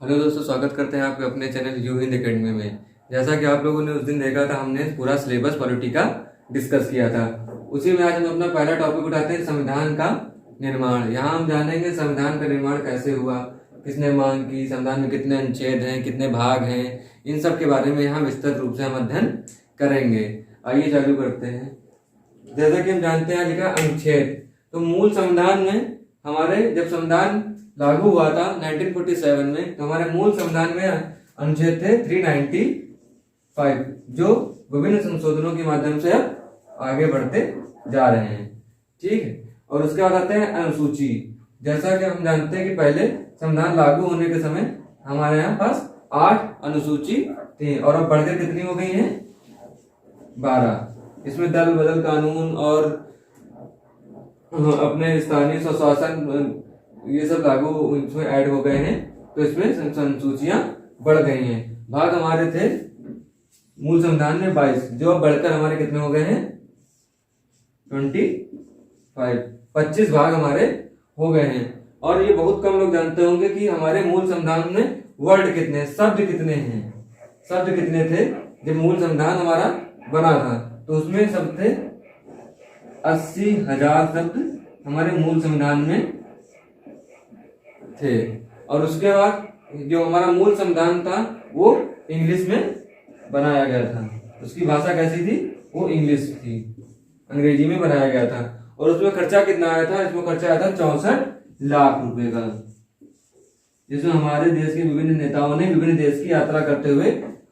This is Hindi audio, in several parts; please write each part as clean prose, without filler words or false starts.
हेलो दोस्तों, स्वागत करते हैं आपके अपने चैनल यू हिंद एकेडमी में। जैसा कि आप लोगों ने उस दिन देखा था, हमने पूरा सिलेबस पॉलिटी का डिस्कस किया था। उसी में आज हम अपना पहला टॉपिक उठाते हैं, संविधान का निर्माण। यहाँ हम जानेंगे संविधान का निर्माण कैसे हुआ, किसने मांग की, संविधान में कितने अनुच्छेद हैं, कितने भाग हैं, इन सब के बारे में यहाँ विस्तृत रूप से हम अध्ययन करेंगे। आइए चालू करते हैं। जैसा कि हम जानते हैं, लिखा अनुच्छेद। तो मूल संविधान में हमारे जब संविधान लागू हुआ था 1947 में, तो हमारे मूल संविधान में अनुच्छेद थे 395, जो विभिन्न संशोधनों के माध्यम से अब आगे बढ़ते जा रहे हैं। ठीक है। और उसके बाद आते हैं अनुसूची। जैसा कि हम जानते हैं कि पहले संविधान लागू होने के समय हमारे यहाँ पास 8 अनुसूची थी, और अब बढ़कर कितनी हो गई है? 12। इसमें दल बदल कानून और अपने स्थानीय स्वशासन ये सब लागू इसमें ऐड हो गए हैं, तो इसमें अनुसूचियां बढ़ गई हैं। भाग हमारे थे मूल संविधान में 22, जो अब बढ़कर हमारे कितने हो गए हैं? 25 भाग हमारे हो गए हैं। और ये बहुत कम लोग जानते होंगे कि हमारे मूल संविधान में वर्ड कितने, शब्द कितने हैं। शब्द कितने थे जब मूल संविधान हमारा बना था? तो उसमें शब्द थे 80,000 शब्द हमारे मूल संविधान में थे। और उसके बाद जो हमारा मूल संविधान था वो इंग्लिश में बनाया गया था। उसकी भाषा कैसी थी? वो इंग्लिश थी, अंग्रेजी में बनाया गया था। और उसमें खर्चा कितना आया था? इसमें खर्चा आया था 64 लाख रुपए का, जिसमें हमारे देश के विभिन्न नेताओं ने विभिन्न देश की यात्रा करते हुए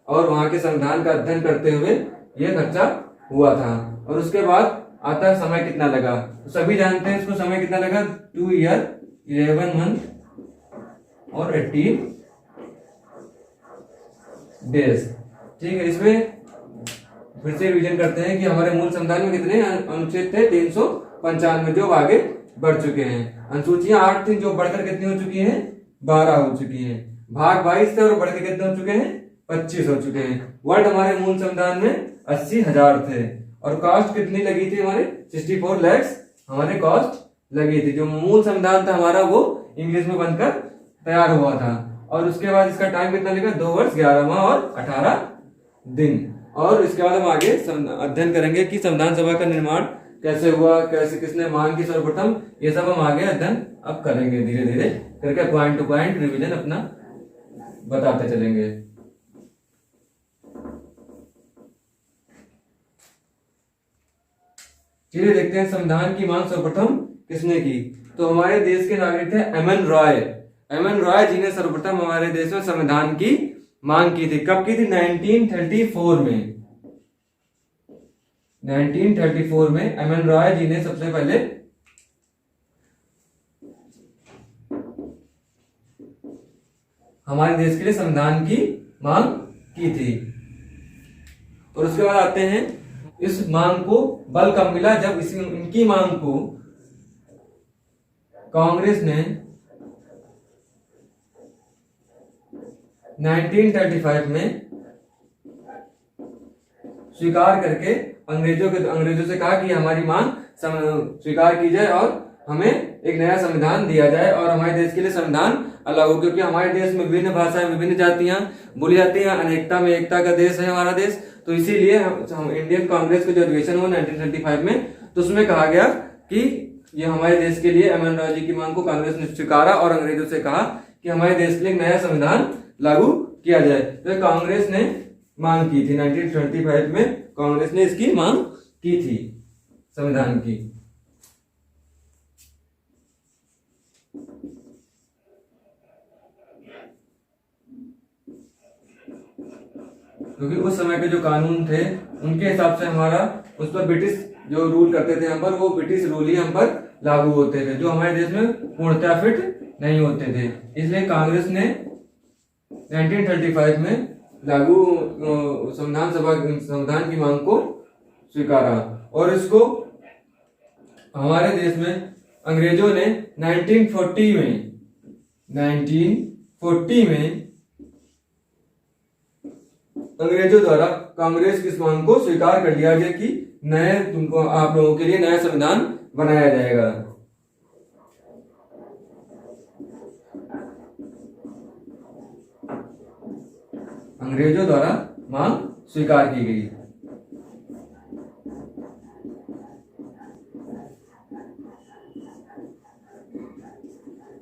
और वहां के संविधान का अध्ययन करते हुए यह खर्चा हुआ था। और उसके बाद आता है समय कितना लगा। तो सभी जानते हैं इसको समय कितना लगा, 2 ईयर 11 मंथ और 18 डेज। ठीक है। इसमें फिर से रिवीजन करते हैं कि हमारे मूल संविधान में कितने अनुच्छेद थे? 395, जो आगे बढ़ चुके हैं। अनुसूचियां 8 थी, जो बढ़कर कितनी हो चुकी हैं? 12 हो चुकी हैं। भाग 22 थे और बढ़कर कितने हो चुके हैं? 25 हो चुके हैं। वर्ड हमारे मूल संविधान में 80,000 थे। और कॉस्ट कितनी लगी थी? हमारे 64 lakhs हमारे कॉस्ट लगी थी। जो मूल संविधान था हमारा वो इंग्लिश में बनकर तैयार हुआ था। और उसके बाद इसका टाइम कितना लगा? 2 वर्ष 11 माह और 18 दिन। और इसके बाद हम आगे अध्ययन करेंगे कि संविधान सभा का निर्माण कैसे हुआ, कैसे किसने मांग की सर्वप्रथम, ये सब हम आगे अध्ययन अब करेंगे। धीरे धीरे करके पॉइंट टू पॉइंट रिवीजन अपना बताते चलेंगे। चलिए देखते हैं संविधान की मांग सर्वप्रथम किसने की। तो हमारे देश के नागरिक थे एमएन रॉय। एमएन रॉय जी ने सर्वप्रथम हमारे देश में संविधान की मांग की थी। कब की थी? 1934 में। 1934 में एमएन रॉय जी ने सबसे पहले हमारे देश के लिए संविधान की मांग की थी। और उसके बाद आते हैं, इस मांग को बल कब मिला? जब इनकी मांग को कांग्रेस ने 1935 में स्वीकार करके अंग्रेजों से कहा कि हमारी मांग स्वीकार की जाए और हमें एक नया संविधान दिया जाए और हमारे देश के लिए संविधान अलग हो, क्योंकि हमारे देश में विभिन्न भाषाएं, विभिन्न जातियां बोली जाती हैं। अनेकता में एकता का देश है हमारा देश। तो इसीलिए हम इंडियन कांग्रेस का जो अधिवेशन हुआ 1935 में, तो उसमें कहा गया कि ये हमारे देश के लिए एमएन रॉय जी की मांग को कांग्रेस ने स्वीकारा और अंग्रेजों से कहा कि हमारे देश के लिए एक नया संविधान लागू किया जाए। तो कांग्रेस ने मांग की थी 1935 में, कांग्रेस ने इसकी मांग की थी संविधान की। क्योंकि उस समय के जो कानून थे उनके हिसाब से हमारा उस पर ब्रिटिश जो रूल करते थे हम पर, वो ब्रिटिश रूल ही हम पर लागू होते थे, जो हमारे देश में पूर्णतः फिट नहीं होते थे। इसलिए कांग्रेस ने 1935 में लागू संविधान की मांग को स्वीकारा। और इसको हमारे देश में अंग्रेजों ने 1940 में अंग्रेजों द्वारा कांग्रेस की इस मांग को स्वीकार कर लिया गया कि तुमको आप लोगों के लिए नया संविधान बनाया जाएगा। अंग्रेजों द्वारा मांग स्वीकार की गई।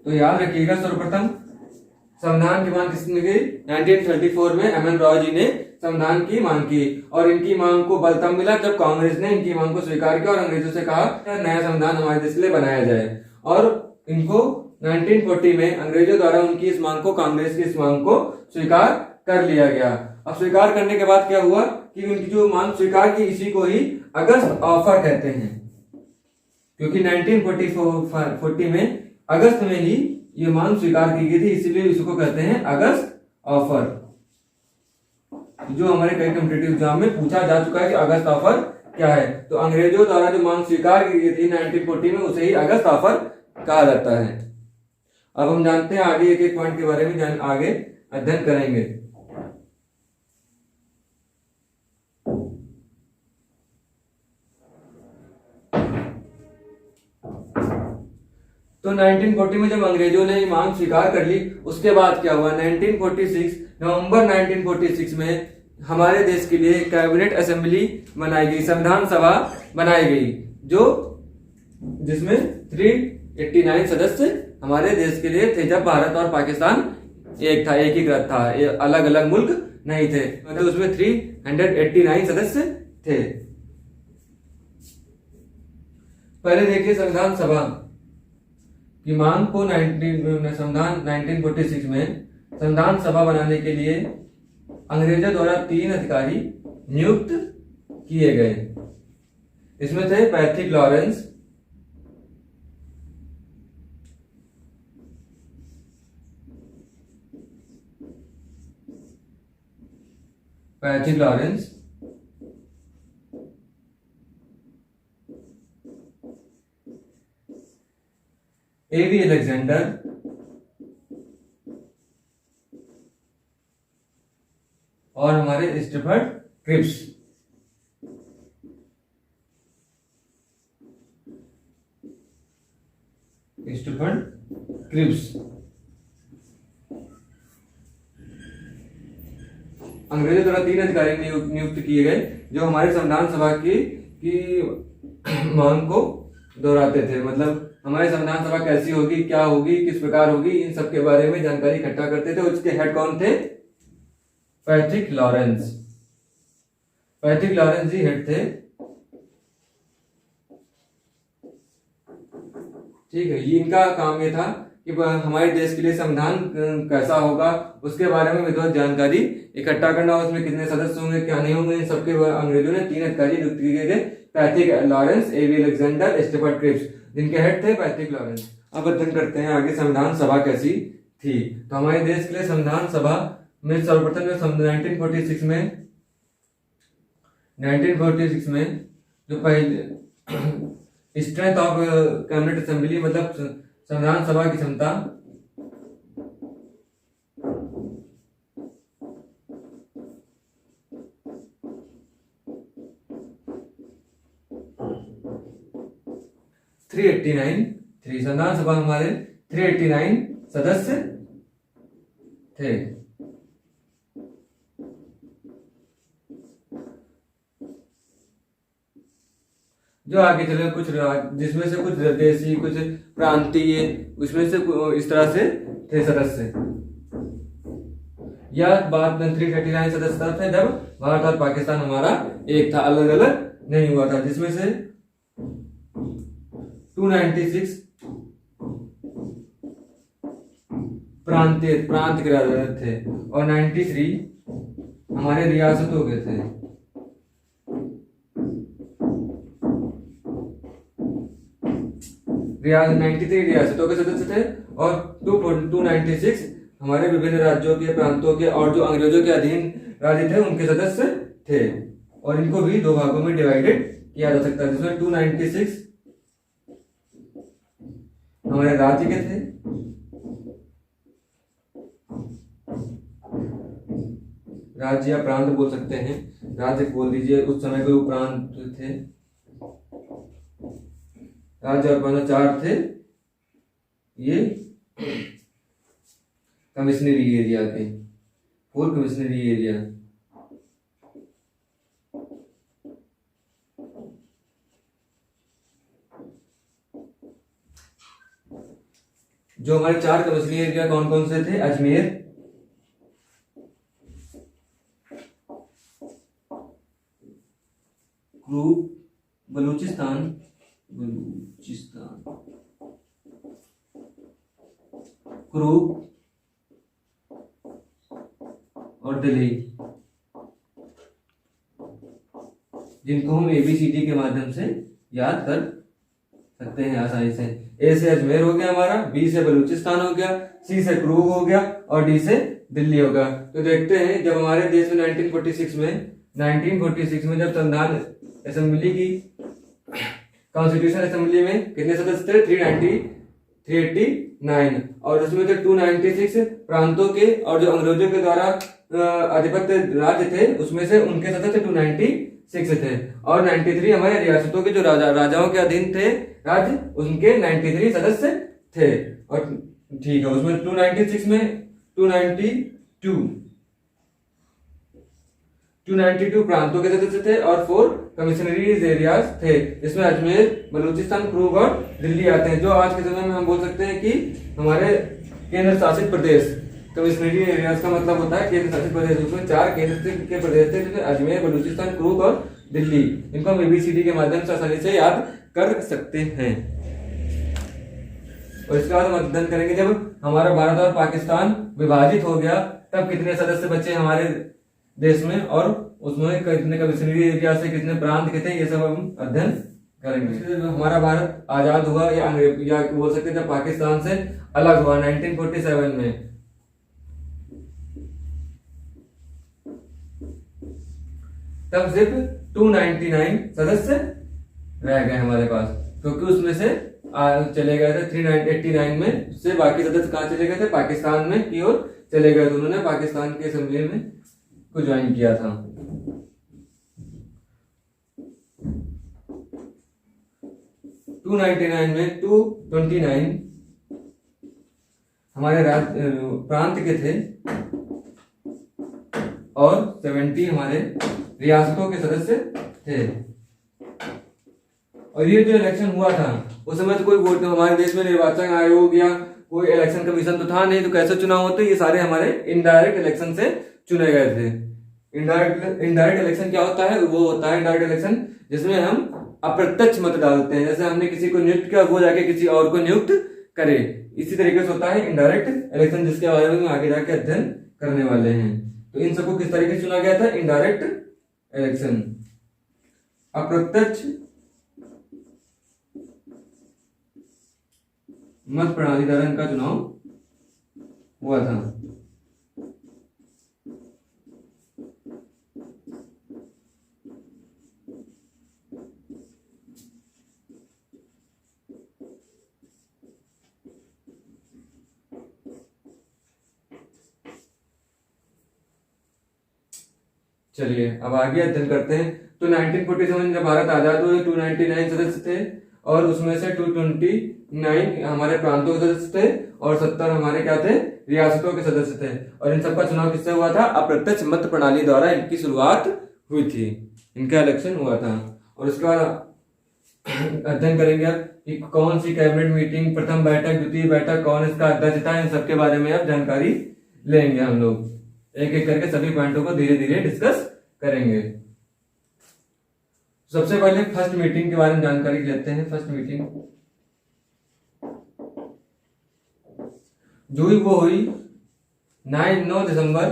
तो याद रखिएगा, सर्वप्रथम संविधान की मांग किसने की? 1934 में एम.एन. रॉय जी ने संविधान की मांग की, और इनकी मांग को बल तब मिला जब कांग्रेस ने इनकी मांग को स्वीकार किया और अंग्रेजों से कहा नया संविधान हमारे देश के लिए बनाया जाए। और इनको 1940 में अंग्रेजों द्वारा उनकी इस मांग को, कांग्रेस की इस मांग को स्वीकार कर लिया गया। अब स्वीकार करने के बाद क्या हुआ कि उनकी जो मांग स्वीकार की, इसी को ही अगस्त ऑफर कहते हैं, क्योंकि 1940 में अगस्त में ही ये मांग स्वीकार की गई थी, इसीलिए इसको कहते हैं अगस्त ऑफर। जो हमारे कई कॉम्पिटिटिव एग्जाम में पूछा जा चुका है कि अगस्त ऑफर क्या है, तो अंग्रेजों द्वारा जो मांग स्वीकार की गई थी 1940 में, उसे ही अगस्त ऑफर कहा जाता है। अब हम जानते हैं आगे एक एक पॉइंट के बारे में आगे अध्ययन करेंगे। तो 1940 में जब अंग्रेजों ने ये मांग स्वीकार कर ली, उसके बाद क्या हुआ? 1946 नवंबर 1946 में हमारे देश के लिए कैबिनेट असेंबली बनाई गई, संविधान सभा बनाई गई, जिसमें 389 सदस्य हमारे देश के लिए थे। जब भारत और पाकिस्तान एक था, एकीकृत था, अलग अलग मुल्क नहीं थे, मतलब उसमें 389 सदस्य थे। पहले देखिए संविधान सभा की मांग को। संविधान 1946 में संविधान सभा बनाने के लिए अंग्रेजों द्वारा 3 अधिकारी नियुक्त किए गए। इसमें थे पैट्रिक लॉरेंस, A.V. अलेक्जेंडर और हमारे स्टीफर्ड क्रिप्स। अंग्रेजों द्वारा 3 अधिकारी नियुक्त किए गए, जो हमारे संविधान सभा की मांग को दोहराते थे। मतलब हमारी संविधान सभा कैसी होगी, क्या होगी, किस प्रकार होगी, इन सब के बारे में जानकारी इकट्ठा करते थे। उसके हेड कौन थे? पैट्रिक लॉरेंस जी हेड थे। ठीक है, ये इनका काम ये था कि हमारे देश के लिए संविधान कैसा होगा, उसके बारे में विधिवत जानकारी इकट्ठा करना, उसमें कितने सदस्य होंगे, क्या नहीं होंगे, इन सबके अंग्रेजों ने 3 अधिकारी नियुक्त किए गए। Patrick Lawrence, A.V. Alexander, Stafford Cripps, जिनके हेड थे पैट्रिक लॉरेंस। अब अध्ययन करते हैं आगे संविधान सभा कैसी थी। तो हमारे देश के लिए संविधान सभा में सर्वप्रथम 1946 में जो पहले स्ट्रेंथ ऑफ कैबिनेट असेंबली, मतलब संविधान सभा की क्षमता, संविधान सभा हमारे 389 सदस्य थे। जो आगे चले कुछ जिसमें से कुछ देशी, कुछ प्रांतीय, उसमें से इस तरह से थे सदस्य। यह बात 339 सदस्य थे जब भारत और पाकिस्तान हमारा एक था, अलग अलग नहीं हुआ था, जिसमें से 296 प्रांत के राजा थे और 93 हमारे रियासतों के थे। रियासत 93 रियासतों के सदस्य थे और 296 हमारे विभिन्न राज्यों के, प्रांतों के और जो अंग्रेजों के अधीन राज्य थे उनके सदस्य थे। और इनको भी 2 भागों में डिवाइडेड किया जा सकता है, जिसमें 296 हमारे राज्य के थे राज्य या प्रांत बोल सकते हैं, राज्य बोल दीजिए, उस समय के प्रांत थे, राज्य और प्रांत 4 थे। ये कमिश्नरी एरिया के 4 कमिश्नरी एरिया। जो हमारे 4 कमिश्नरी एरिया कौन कौन से थे? अजमेर, क्रूब, बलूचिस्तान क्रूब और दिल्ली, जिनको हम ABCD के माध्यम से याद कर सकते हैं आसानी से। ए से अजमेर हो गया हमारा, बी से बलूचिस्तान हो गया, सी से क्रूब हो गया और डी से दिल्ली होगा। तो देखते हैं जब हमारे देश में 1946 में जब संविधान असेंबली की कॉन्स्टिट्यूशन असेंबली में कितने सदस्य थे? 389 और उसमें थे 296 प्रांतों के, और जो अंग्रेजों के द्वारा आधिपत्य राज्य थे उसमें से उनके सदस्य 296 थे, और 93 हमारे रियासतों के जो राजाओं के अधीन थे राज्य, उनके 93 सदस्य थे। और ठीक है, उसमें 296 में 292 प्रांतों के सदस्य थे और 4 कमिश्नरीज एरियाज थे, इसमें अजमेर, बलूचिस्तान, क्रूब और दिल्ली आते हैं। जो आज के समय में हम बोल सकते हैं कि हमारे केंद्र शासित प्रदेश। कमिश्नरी एरियाज का मतलब होता है केंद्र शासित प्रदेश। उसमें 4 केंद्र के प्रदेश थे, जिसमें अजमेर, बलूचिस्तान, क्रूब और दिल्ली। इनको हम ABCD के माध्यम से आसानी से याद कर सकते हैं। और इसके बाद हम अध्ययन करेंगे जब हमारा भारत और पाकिस्तान विभाजित हो गया तब कितने सदस्य बचे हमारे देश में, और उसमें कितने कमिश्नरी एरिया से कितने प्रांत के थे, ये सब हम अध्ययन करेंगे। जब हमारा भारत आजाद हुआ या बोल सकते हैं जब पाकिस्तान से अलग हुआ 1947 में, तब सिर्फ 299 सदस्य रह गए हमारे पास, क्योंकि उसमें से चले गए थे 389 में से बाकी सदस्य कहाँ चले गए थे? पाकिस्तान में की ओर चले गए थे। उन्होंने पाकिस्तान के असेंबली में को ज्वाइन किया था। टू 99 में 229 हमारे प्रांत के थे और 70 हमारे रियासतों के सदस्य थे। और ये जो इलेक्शन हुआ था उस समय तो कोई वोट हमारे देश में निर्वाचन आयोग या कोई इलेक्शन कमीशन तो था नहीं, तो कैसे चुनाव होते? ये सारे हमारे इनडायरेक्ट इलेक्शन से चुने गए थे। इनडायरेक्ट इलेक्शन क्या होता है? वो होता है इनडायरेक्ट इलेक्शन जिसमें हम अप्रत्यक्ष मत डालते हैं। जैसे हमने किसी को नियुक्त किया, वो जाके किसी और को नियुक्त करे, इसी तरीके से होता है इनडायरेक्ट इलेक्शन, जिसके बारे में आगे जाके अध्ययन करने वाले हैं। तो इन सबको किस तरीके से चुना गया था? इनडायरेक्ट इलेक्शन, अप्रत्यक्ष मत प्रणाली द्वारा इनका चुनाव हुआ था। चलिए अब आगे अध्ययन करते हैं। तो 1947 में जब भारत आजाद हुए 299 सदस्य थे और उसमें से 229 हमारे प्रांतों के सदस्य थे और 70 हमारे क्या थे? रियासतों के सदस्य थे। और इन सबका चुनाव किससे हुआ था? अप्रत्यक्ष मत प्रणाली द्वारा इनकी शुरुआत हुई थी, इनका इलेक्शन हुआ था। और उसके बाद अध्ययन करेंगे कि कौन सी कैबिनेट मीटिंग, प्रथम बैठक, द्वितीय बैठक, कौन इसका अध्यक्ष था, इन सबके बारे में अब जानकारी लेंगे हम लोग। एक एक करके सभी पॉइंटों को धीरे धीरे डिस्कस करेंगे। सबसे पहले फर्स्ट मीटिंग के बारे में जानकारी लेते हैं। फर्स्ट मीटिंग जो हुई वो हुई 9 दिसंबर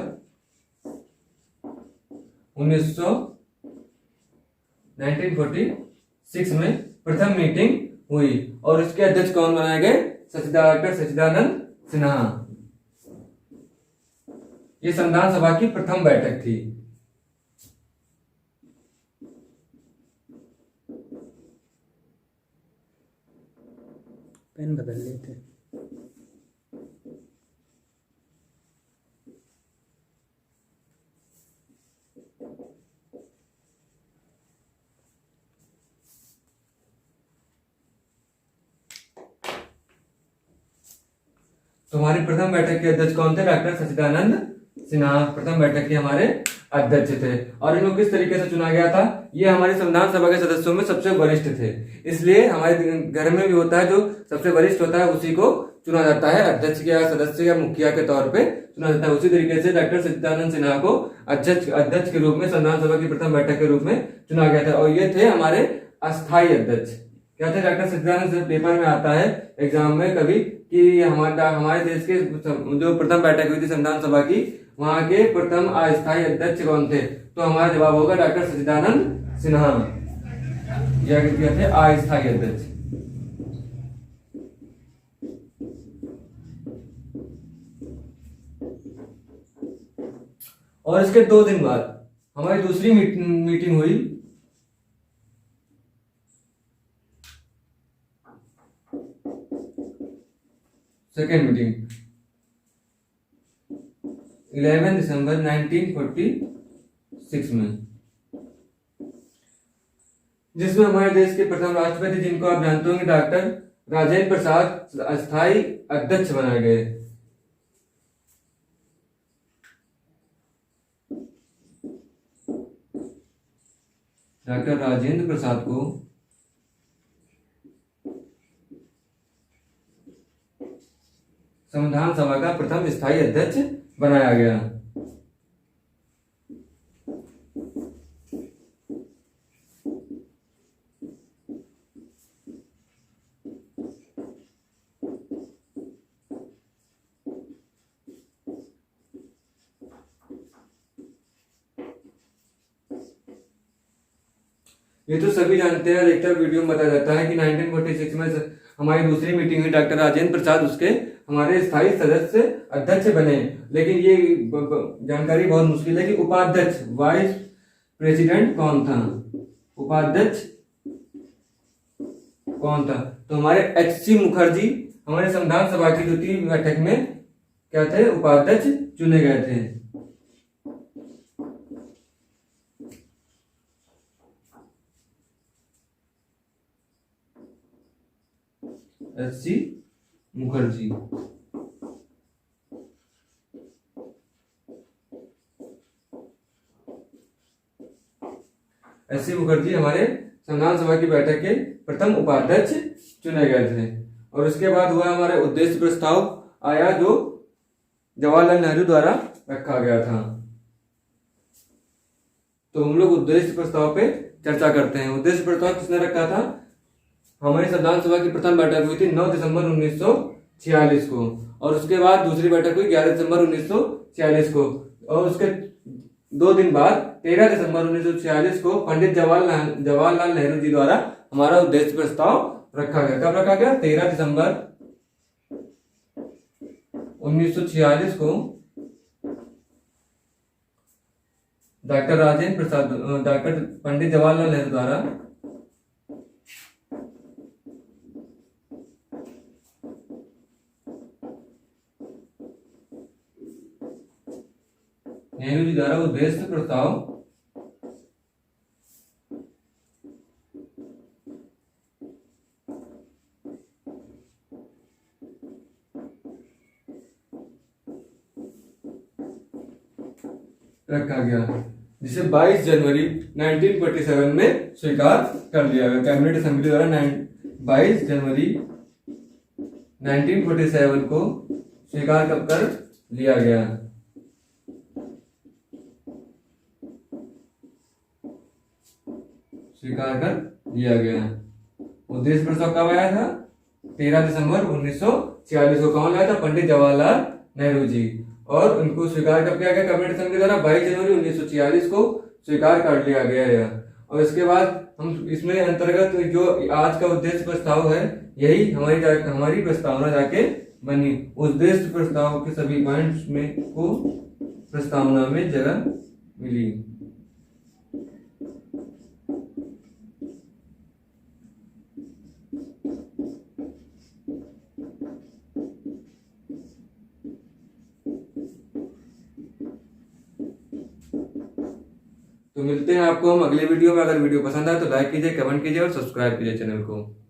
1946 में प्रथम मीटिंग हुई और इसके अध्यक्ष कौन बनाए गए? डॉक्टर सच्चिदानंद सिन्हा। ये संविधान सभा की प्रथम बैठक थी। पेन बदल लेते। तो हमारी प्रथम बैठक के अध्यक्ष कौन थे? डॉक्टर सच्चिदानंद सिन्हा प्रथम बैठक के हमारे अध्यक्ष थे। और इनको किस तरीके से चुना गया था? ये हमारी संविधान सभा के सदस्यों में सबसे वरिष्ठ थे, इसलिए हमारे घर में भी होता है जो सबसे वरिष्ठ होता है उसी को चुना जाता है अध्यक्ष या सदस्य या मुखिया के तौर पे चुना जाता है। उसी तरीके से डॉक्टर सच्चिदानंद सिन्हा को अध्यक्ष के रूप में संविधान सभा की प्रथम बैठक के रूप में चुना गया था। और ये थे हमारे अस्थायी अध्यक्ष। क्या थे डॉक्टर सच्चिदानंद? पेपर में आता है एग्जाम में कभी कि हमारे देश के जो प्रथम बैठक हुई थी संविधान सभा की, वहां के प्रथम अस्थायी अध्यक्ष कौन थे? तो हमारा जवाब होगा डॉक्टर सच्चिदानंद सिन्हा। यह थे अस्थायी अध्यक्ष। और इसके 2 दिन बाद हमारी दूसरी मीटिंग हुई। सेकेंड मीटिंग 11 दिसंबर 1946 में, जिसमें हमारे देश के प्रथम राष्ट्रपति, जिनको आप जानते होंगे, डॉक्टर राजेंद्र प्रसाद अस्थायी अध्यक्ष बनाए गए। डॉक्टर राजेंद्र प्रसाद को संविधान सभा का प्रथम स्थायी अध्यक्ष बनाया गया। ये तो सभी जानते हैं, अधिकतर वीडियो में बताया जाता है कि 1946 में हमारी दूसरी मीटिंग हुई, डॉक्टर राजेंद्र प्रसाद उसके हमारे स्थायी सदस्य अध्यक्ष बने। लेकिन ये जानकारी बहुत मुश्किल है कि उपाध्यक्ष वाइस प्रेसिडेंट कौन था? उपाध्यक्ष कौन था? तो हमारे HC मुखर्जी हमारे संविधान सभा की द्वितीय बैठक में क्या थे? उपाध्यक्ष चुने गए थे। HC मुखर्जी। HC मुखर्जी हमारे संविधान सभा की बैठक के प्रथम उपाध्यक्ष चुने गए थे। और उसके बाद हुआ हमारे उद्देश्य प्रस्ताव आया, जो जवाहरलाल नेहरू द्वारा रखा गया था। तो हम लोग उद्देश्य प्रस्ताव पे चर्चा करते हैं। उद्देश्य प्रस्ताव किसने रखा था? हमारी संविधान सभा की प्रथम बैठक हुई थी 9 दिसंबर 1946 को, और उसके बाद दूसरी बैठक हुई 11 दिसंबर 1946 को, और उसके 2 दिन बाद 13 दिसंबर 1946 को पंडित जवाहरलाल नेहरू जी द्वारा हमारा उद्देश्य प्रस्ताव रखा गया। कब रखा गया? 13 दिसंबर 1946 को डॉक्टर पंडित जवाहरलाल नेहरू द्वारा नेहरू जी द्वारा उद्देश्य प्रस्ताव रखा गया, जिसे 22 जनवरी 1947 में स्वीकार कर लिया गया। कैबिनेट असेंबली द्वारा 22 जनवरी 1947 को स्वीकार कर लिया गया। स्वीकार कर लिया गया। उद्देश्य प्रस्ताव कब आया था? 13 दिसंबर 1946 को। कौन लाया था? पंडित जवाहरलाल नेहरू जी। और उनको स्वीकार कब किया गया? कैबिनेट असेंबली द्वारा 22 जनवरी 1946 को स्वीकार कर लिया गया है। और इसके बाद हम इसमें अंतर्गत जो आज का उद्देश्य प्रस्ताव है, यही हमारी प्रस्तावना जाके बनी। उद्देश्य प्रस्ताव के सभी पॉइंट्स में को प्रस्तावना में जगह मिली। तो मिलते हैं आपको हम अगले वीडियो में। अगर वीडियो पसंद आए तो लाइक कीजिए, कमेंट कीजिए और सब्सक्राइब कीजिए चैनल को।